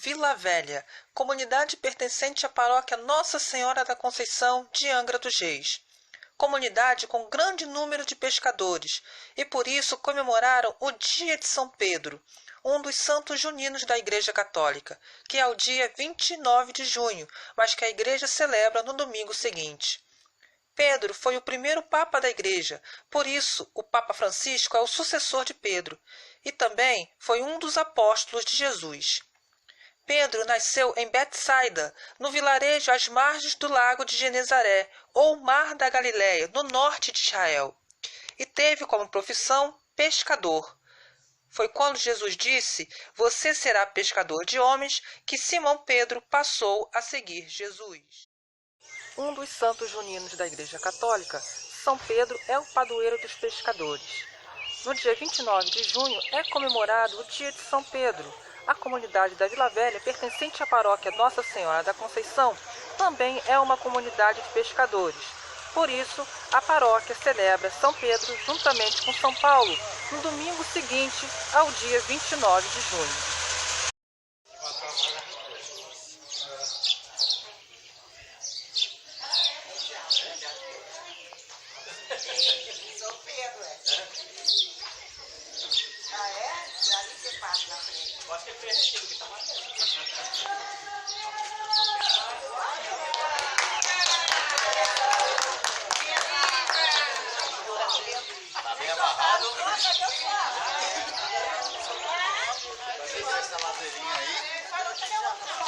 Vila Velha, comunidade pertencente à paróquia Nossa Senhora da Conceição de Angra dos Reis. Comunidade com grande número de pescadores e por isso comemoraram o Dia de São Pedro, um dos santos juninos da Igreja Católica, que é o dia 29 de junho, mas que a Igreja celebra no domingo seguinte. Pedro foi o primeiro Papa da Igreja, por isso o Papa Francisco é o sucessor de Pedro, e também foi um dos apóstolos de Jesus. Pedro nasceu em Betsaida, no vilarejo às margens do lago de Genezaré, ou Mar da Galileia, no norte de Israel, e teve como profissão pescador. Foi quando Jesus disse: "Você será pescador de homens", que Simão Pedro passou a seguir Jesus. Um dos santos juninos da Igreja Católica, São Pedro é o padroeiro dos pescadores. No dia 29 de junho é comemorado o Dia de São Pedro. A comunidade da Vila Velha, pertencente à paróquia Nossa Senhora da Conceição, também é uma comunidade de pescadores. Por isso, a paróquia celebra São Pedro juntamente com São Paulo, no domingo seguinte ao dia 29 de junho. São Pedro, Ah, é? Já vi que passa na frente. Eu acho que é preenchido que tá batendo. Tá bem amarrado. Essa madeirinha aí.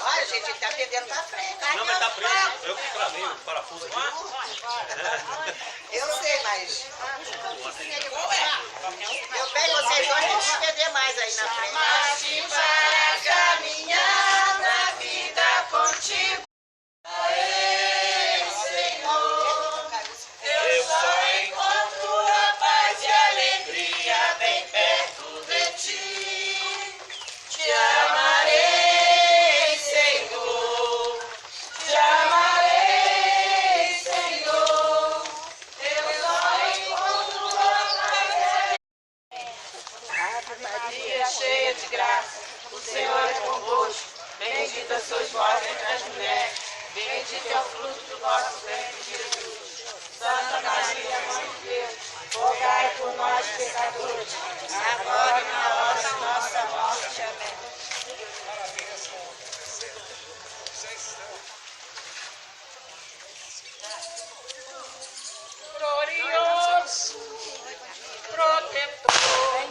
Olha, gente, ele tá pendendo pra frente. Não, mas tá preso. Eu que travei o parafuso aqui. Eu sei, mas... Eu pego vocês dois pra não perder mais aí na frente. Marche para caminhar na vida contigo. Senhor, eu só encontro a paz e a alegria bem perto de ti. Te amarei, Senhor. Te amarei, Senhor. Eu só encontro a paz e a Maria, cheia de graça, o Senhor é convosco. Bendita sois vós entre as mulheres, bendito é o fruto do vosso ventre, Jesus. Santa Maria, Mãe de Deus, rogai por nós, pecadores, agora e na hora da nossa morte. Amém. Glorioso, protetor.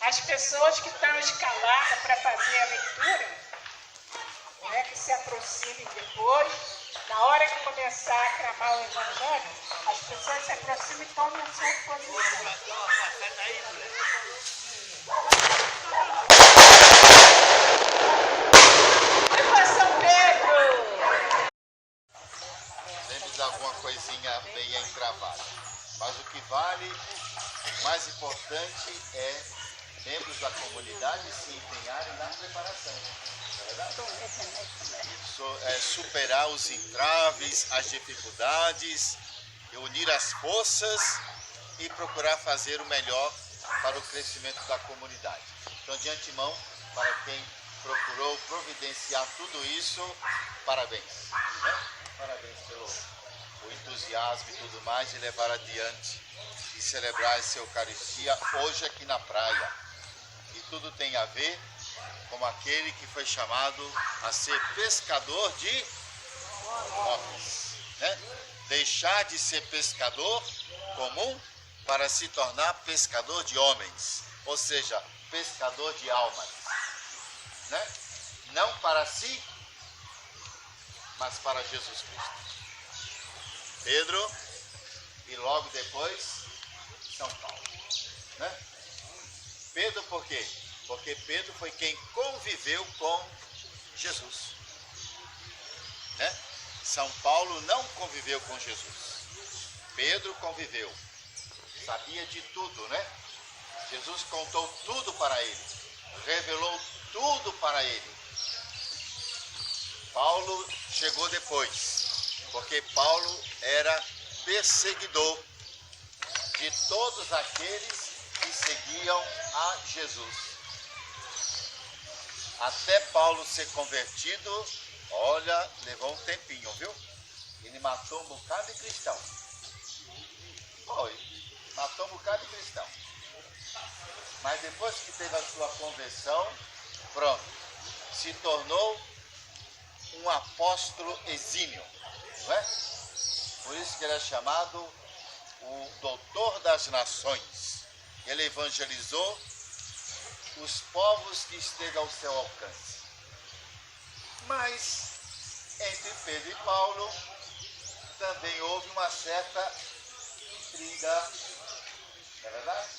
As pessoas que estão escaladas para fazer a leitura, né, que se aproximem depois, na hora que começar a clamar o Evangelho, as pessoas se aproximam e tomam a sua posição. Viva São Pedro! Sempre alguma coisinha meio encravada. Mas o que vale, o mais importante é membros da comunidade se empenharem na preparação. É verdade? Superar os entraves, as dificuldades, unir as forças e procurar fazer o melhor para o crescimento da comunidade. Então, de antemão, para quem procurou providenciar tudo isso, parabéns. Né? Parabéns pelo entusiasmo e tudo mais de levar adiante e celebrar essa Eucaristia hoje aqui na praia. E tudo tem a ver com aquele que foi chamado a ser pescador de homens. Né? Deixar de ser pescador comum para se tornar pescador de homens. ou seja, pescador de almas, né? Não para si, mas para Jesus Cristo. Pedro e logo depois São Paulo, né? Pedro por quê? Porque Pedro foi quem conviveu com Jesus, né? São Paulo não conviveu com Jesus. Pedro conviveu, sabia de tudo, né? Jesus contou tudo para ele, revelou tudo para ele. Paulo chegou depois, porque Paulo era perseguidor de todos aqueles que seguiam a Jesus. Até Paulo ser convertido, olha, levou um tempinho, viu? Ele matou um bocado de cristão. Foi, matou um bocado de cristão. Mas depois que teve a sua conversão, pronto, se tornou um apóstolo exímio, não é? Por isso que ele é chamado o doutor das nações. Ele evangelizou os povos que esteve ao seu alcance. Mas entre Pedro e Paulo também houve uma certa intriga, não é verdade?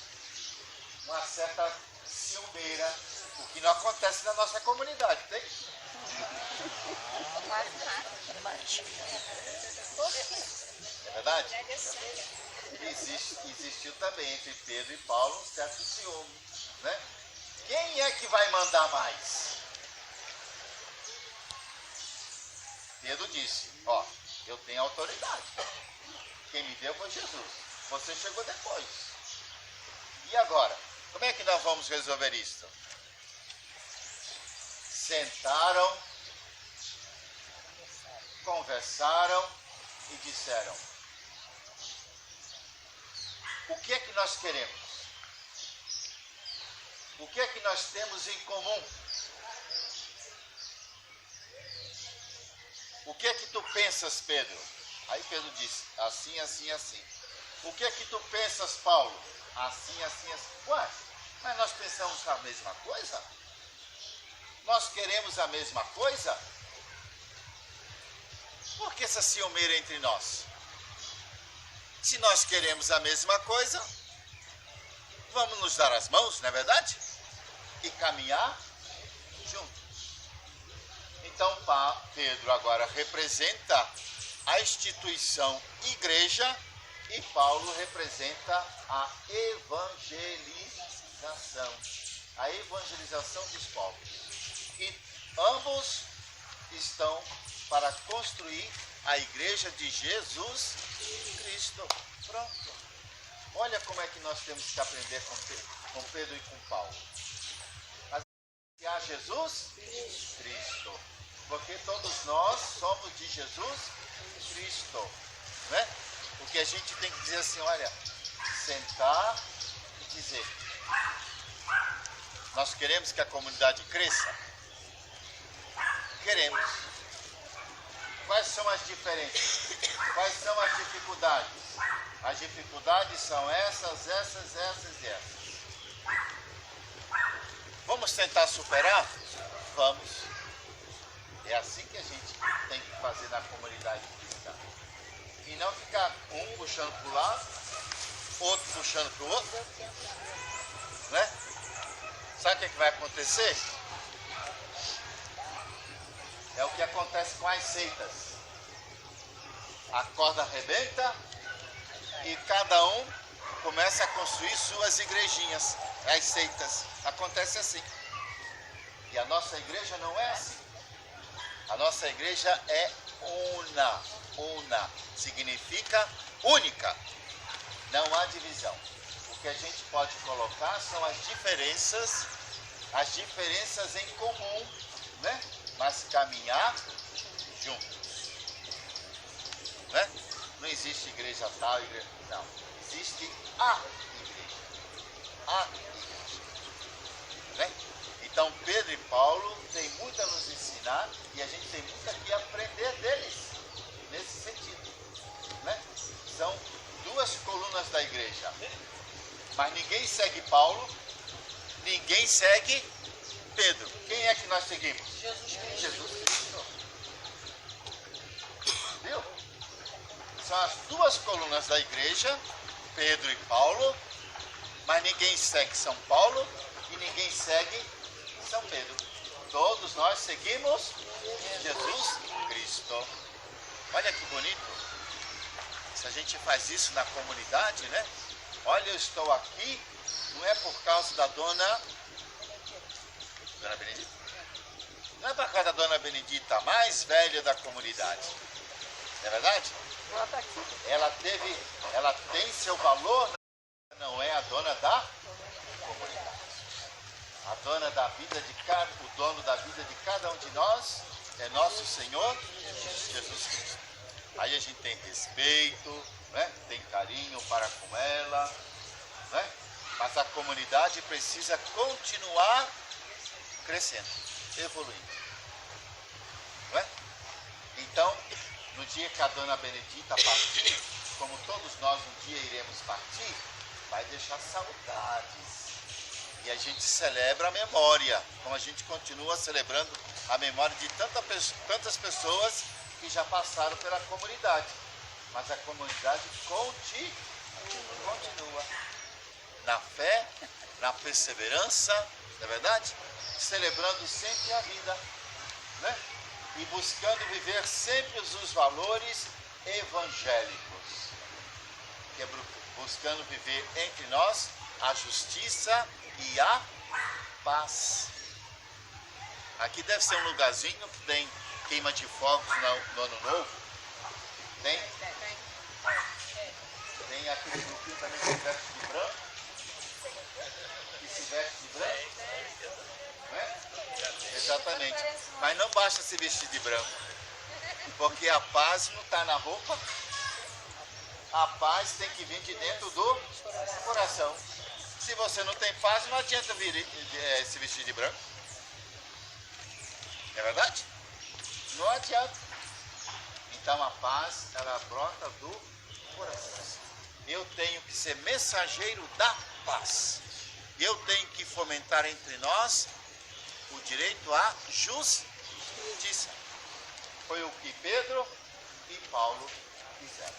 Uma certa ciumeira, o que não acontece na nossa comunidade, tem? É verdade? Existiu também entre Pedro e Paulo um certo ciúme, né? Quem é que vai mandar mais? Pedro disse, ó, eu tenho autoridade. Quem me deu foi Jesus. Você chegou depois. E agora? Como é que nós vamos resolver isso? Sentaram, conversaram e disseram, o que é que nós queremos? O que é que nós temos em comum? O que é que tu pensas, Pedro? Aí Pedro disse, assim, assim, assim. O que é que tu pensas, Paulo? Assim, assim, assim. Ué, mas nós pensamos a mesma coisa? Nós queremos a mesma coisa? Por que essa ciumeira entre nós? Se nós queremos a mesma coisa, vamos nos dar as mãos, não é verdade? E caminhar juntos. Então Pedro agora representa a instituição igreja e Paulo representa a evangelização dos povos. E ambos estão para construir a igreja de Jesus Cristo. Pronto. Olha como é que nós temos que aprender com Pedro e com Paulo. A Jesus Cristo. Porque todos nós somos de Jesus Cristo, né? O que a gente tem que dizer assim, olha, sentar e dizer, nós queremos que a comunidade cresça? Queremos. Quais são as diferenças? Quais são as dificuldades? As dificuldades são essas e essas. Vamos tentar superar? Vamos. É assim que a gente tem que fazer na comunidade cristã. E não ficar um puxando para o lado, outro puxando para o outro. Né? Sabe o que vai acontecer? É o que acontece com as seitas. A corda arrebenta e cada um começa a construir suas igrejinhas, as seitas. Acontece assim. E a nossa igreja não é assim. A nossa igreja é una. Significa única. Não há divisão. O que a gente pode colocar são as diferenças em comum, né? Mas caminhar juntos. Né? Não existe igreja tal, igreja não. Existe a igreja. A igreja. Né? Então Pedro e Paulo têm muito a nos ensinar e a gente tem muito aqui a aprender deles nesse sentido. Né? São duas colunas da igreja. Mas ninguém segue Paulo ninguém segue Pedro. Quem é que nós seguimos? Jesus Cristo. Jesus Cristo. Viu? São as duas colunas da igreja, Pedro e Paulo, mas ninguém segue São Paulo e ninguém segue São Pedro. Todos nós seguimos Jesus Cristo. Olha que bonito. Se a gente faz isso na comunidade, né? Olha, eu estou aqui, não é por causa da Dona Benedita? Não é por causa da Dona Benedita, a mais velha da comunidade. Não é verdade? Ela tem seu valor, não é a dona da comunidade. A dona da vida de cada, o dono da vida de cada um de nós é nosso Senhor Jesus Cristo. Aí a gente tem respeito, né? Tem carinho para com ela, né? Mas a comunidade precisa continuar crescendo, evoluindo, não é? Então, no dia que a Dona Benedita partir, como todos nós um dia iremos partir, vai deixar saudades. E a gente celebra a memória, como a gente continua celebrando a memória de tantas pessoas que já passaram pela comunidade. Mas a comunidade continua na fé, na perseverança, não é verdade? Celebrando sempre a vida, né? E buscando viver sempre os valores evangélicos, que é buscando viver entre nós a justiça e a paz. Aqui deve ser um lugarzinho que tem queima de fogos no Ano Novo. Tem? Tem aquele grupinho também que se veste de branco. Né? Exatamente. Mas não basta se vestir de branco. Porque a paz não está na roupa. A paz tem que vir de dentro do coração. Se você não tem paz, não adianta se vestir de branco. Não é verdade? Não adianta. Então a paz, ela brota do coração. Eu tenho que ser mensageiro da paz. Eu tenho que fomentar entre nós o direito à justiça. Foi o que Pedro e Paulo fizeram.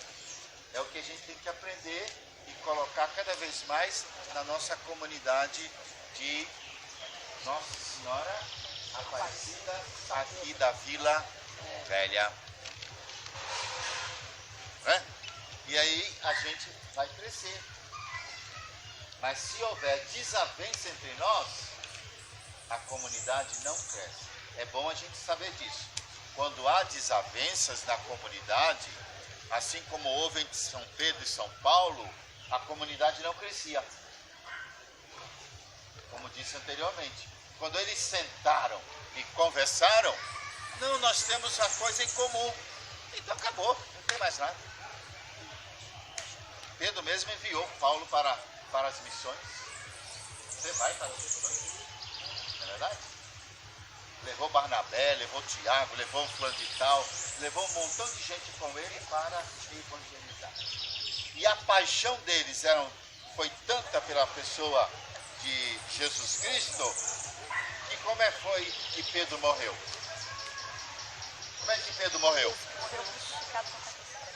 É o que a gente tem que aprender e colocar cada vez mais na nossa comunidade de Nossa Senhora Aparecida, aqui da Vila Velha. Né? E aí a gente vai crescer. Mas se houver desavença entre nós, a comunidade não cresce. É bom a gente saber disso. Quando há desavenças na comunidade, assim como houve entre São Pedro e São Paulo, a comunidade não crescia. Como disse anteriormente, quando eles sentaram e conversaram, não, nós temos a coisa em comum. Então acabou, não tem mais nada. Pedro mesmo enviou Paulo para as missões. Você vai para as missões, não é verdade? Levou Barnabé, levou Tiago, levou o fulano de tal, levou um montão de gente com ele para evangelizar. E a paixão deles foi tanta pela pessoa de Jesus Cristo, que como é que foi que Pedro morreu? Como é que Pedro morreu?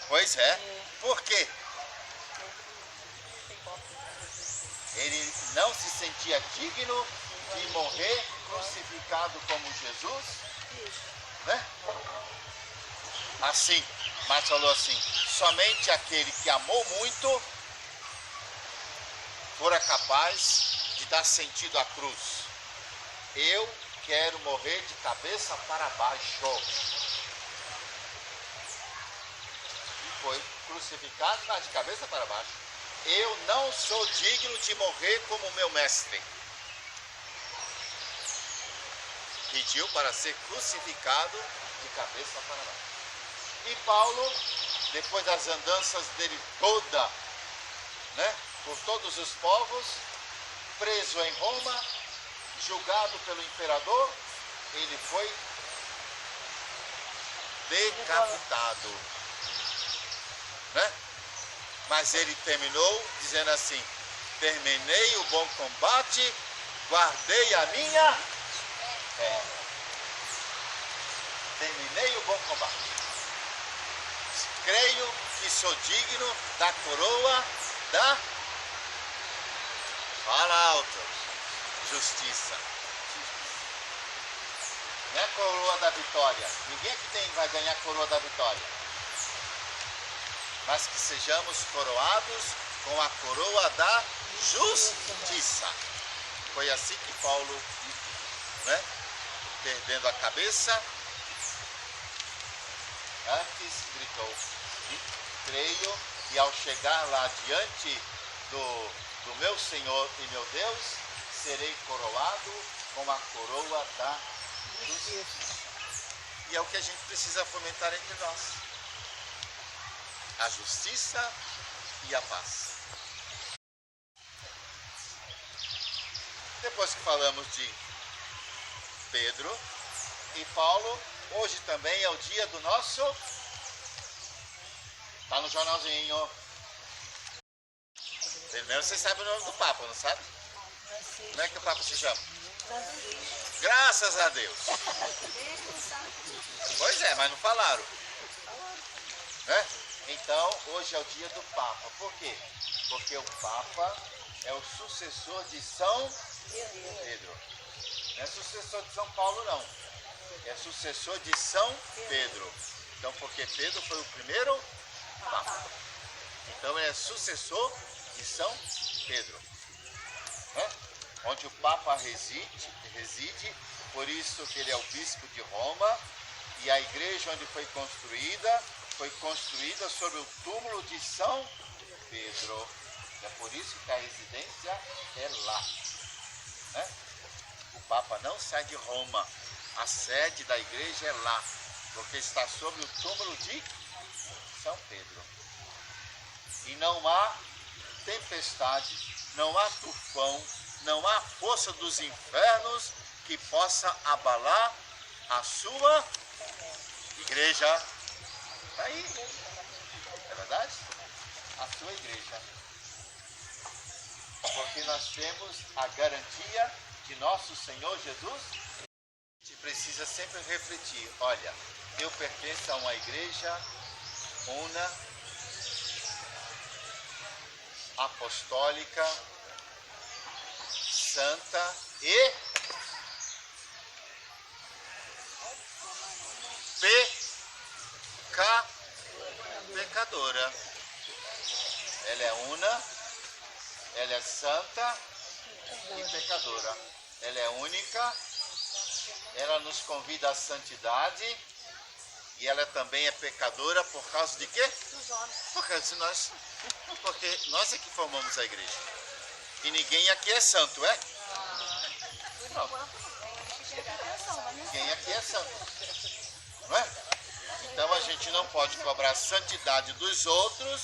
Pois é. Por quê? Ele não se sentia digno de morrer crucificado como Jesus, né? Assim, mas falou assim, somente aquele que amou muito fora capaz de dar sentido à cruz. Eu quero morrer de cabeça para baixo. E foi crucificado, mas de cabeça para baixo. Eu não sou digno de morrer como meu mestre. Pediu para ser crucificado de cabeça para baixo. E Paulo, depois das andanças dele toda, né, por todos os povos, preso em Roma, julgado pelo imperador, ele foi decapitado, né? Mas ele terminou dizendo assim: terminei o bom combate, guardei a minha fé. Terminei o bom combate. Creio que sou digno da coroa da... Fala alto. Justiça. Não é a coroa da vitória. Ninguém aqui vai ganhar a coroa da vitória. Mas que sejamos coroados com a coroa da justiça. Foi assim que Paulo, né, perdendo a cabeça, antes gritou: creio que ao chegar lá diante do meu Senhor e meu Deus, serei coroado com a coroa da justiça. E é o que a gente precisa fomentar entre nós: a justiça e a paz. Depois que falamos de Pedro e Paulo, hoje também é o dia do nosso... Está no jornalzinho. Primeiro vocês sabem o nome do Papa, não sabe? Como é que o Papa se chama? Graças a Deus. Pois é, mas não falaram. Né? Então, hoje é o dia do Papa. Por quê? Porque o Papa é o sucessor de São Pedro. Não é sucessor de São Paulo, não. É sucessor de São Pedro. Então, porque Pedro foi o primeiro Papa. Então, ele é sucessor de São Pedro. Né? Onde o Papa reside, por isso que ele é o bispo de Roma. E a igreja onde foi construída sobre o túmulo de São Pedro. É por isso que a residência é lá. Né? O Papa não sai de Roma. A sede da igreja é lá, porque está sobre o túmulo de São Pedro. E não há tempestade, não há tufão, não há força dos infernos que possa abalar a sua igreja. Está aí, é verdade? A sua igreja. Porque nós temos a garantia de nosso Senhor Jesus. A gente precisa sempre refletir: olha, eu pertenço a uma igreja una, apostólica, santa e pecadora. Ela é una, ela é santa e pecadora. Ela é única, ela nos convida à santidade e ela também é pecadora por causa de quê? Por causa de nós. Porque nós é que formamos a igreja. E ninguém aqui é santo, é? Não. Ninguém aqui é santo. Não é? Então a gente não pode cobrar a santidade dos outros,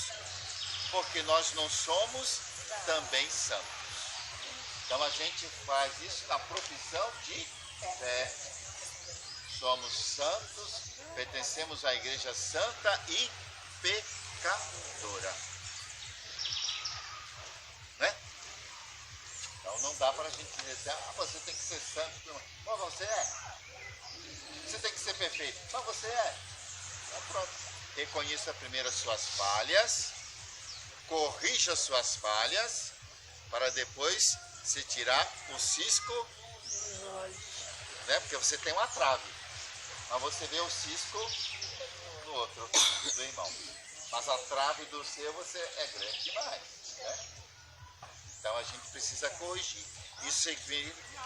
porque nós não somos também santos. Então a gente faz isso na profissão de fé. Somos santos, pertencemos à igreja santa e pecadora. Né? Então não dá para a gente dizer: você tem que ser santo. Mas você é. Você tem que ser perfeito. Mas você é. Então pronto. Reconheça primeiro as suas falhas, corrija as suas falhas, para depois se tirar o cisco, né? Porque você tem uma trave, mas você vê o cisco no outro, do irmão. Mas a trave do seu você é grande demais, né? Então a gente precisa corrigir. Isso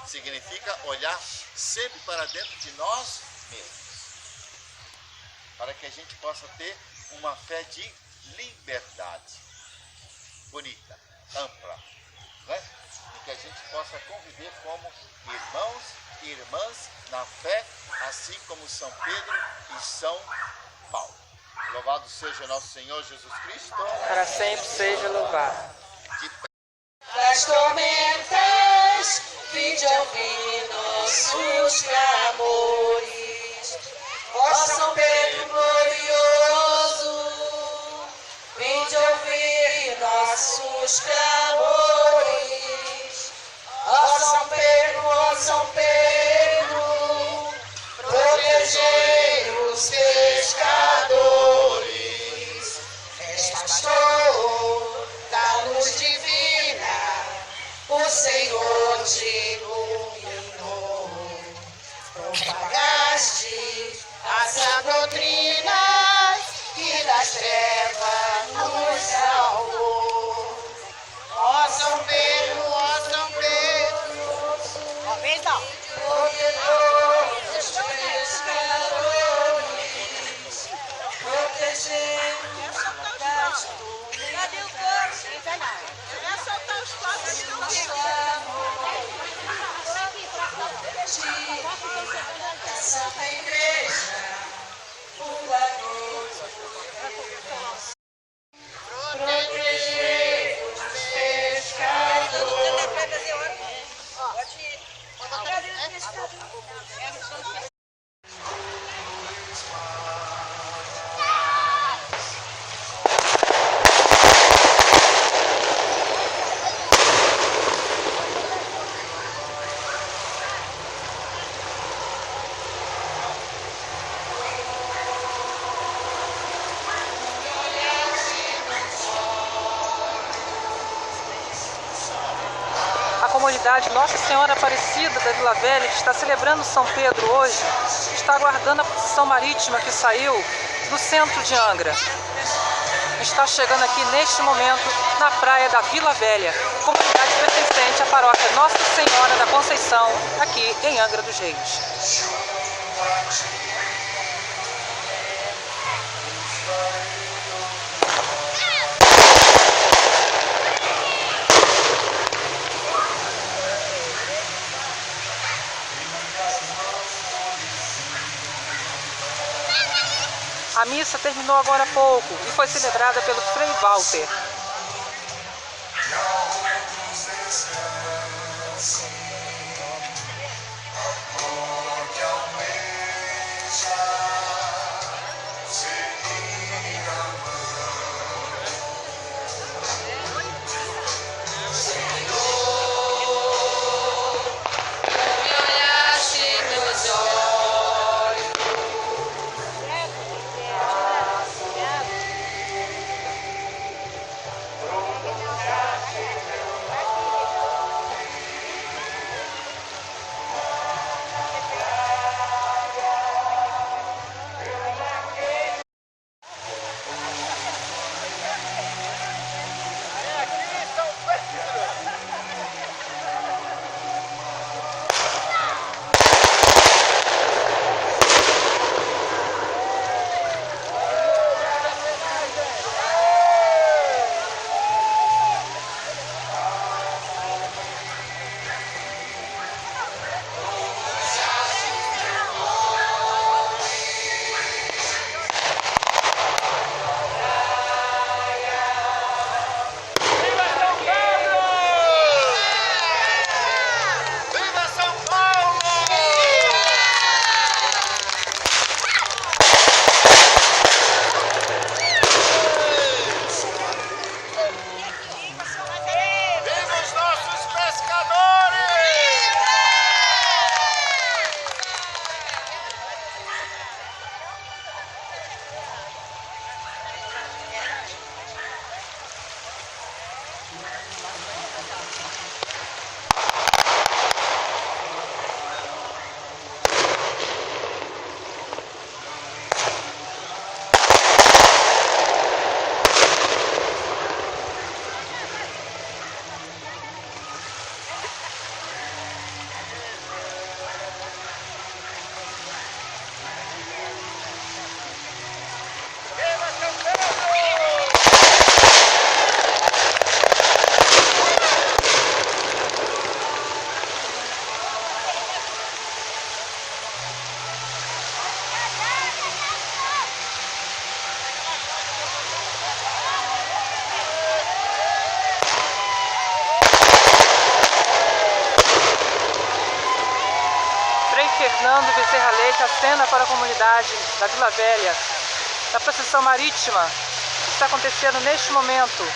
significa olhar sempre para dentro de nós mesmos, para que a gente possa ter uma fé de liberdade, bonita, ampla, né? E que a gente possa conviver como irmãos e irmãs na fé, assim como São Pedro e São Paulo. Louvado seja nosso Senhor Jesus Cristo. Para sempre seja louvado. Das tormentas, vinde ouvir nossos clamores. Ó São Pedro glorioso, vinde ouvir nossos clamores. Ó São Pedro Santa Igreja, fundador, proteger os pescadores. A comunidade Nossa Senhora Aparecida da Vila Velha, que está celebrando São Pedro hoje, está aguardando a procissão marítima que saiu do centro de Angra. Está chegando aqui neste momento na praia da Vila Velha, comunidade pertencente à paróquia Nossa Senhora da Conceição, aqui em Angra dos Reis. A missa terminou agora há pouco e foi celebrada pelo Frei Walter. Fernando Bezerra Leite acena para a comunidade da Vila Velha da procissão marítima que está acontecendo neste momento.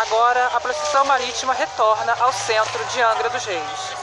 Agora a procissão marítima retorna ao centro de Angra dos Reis.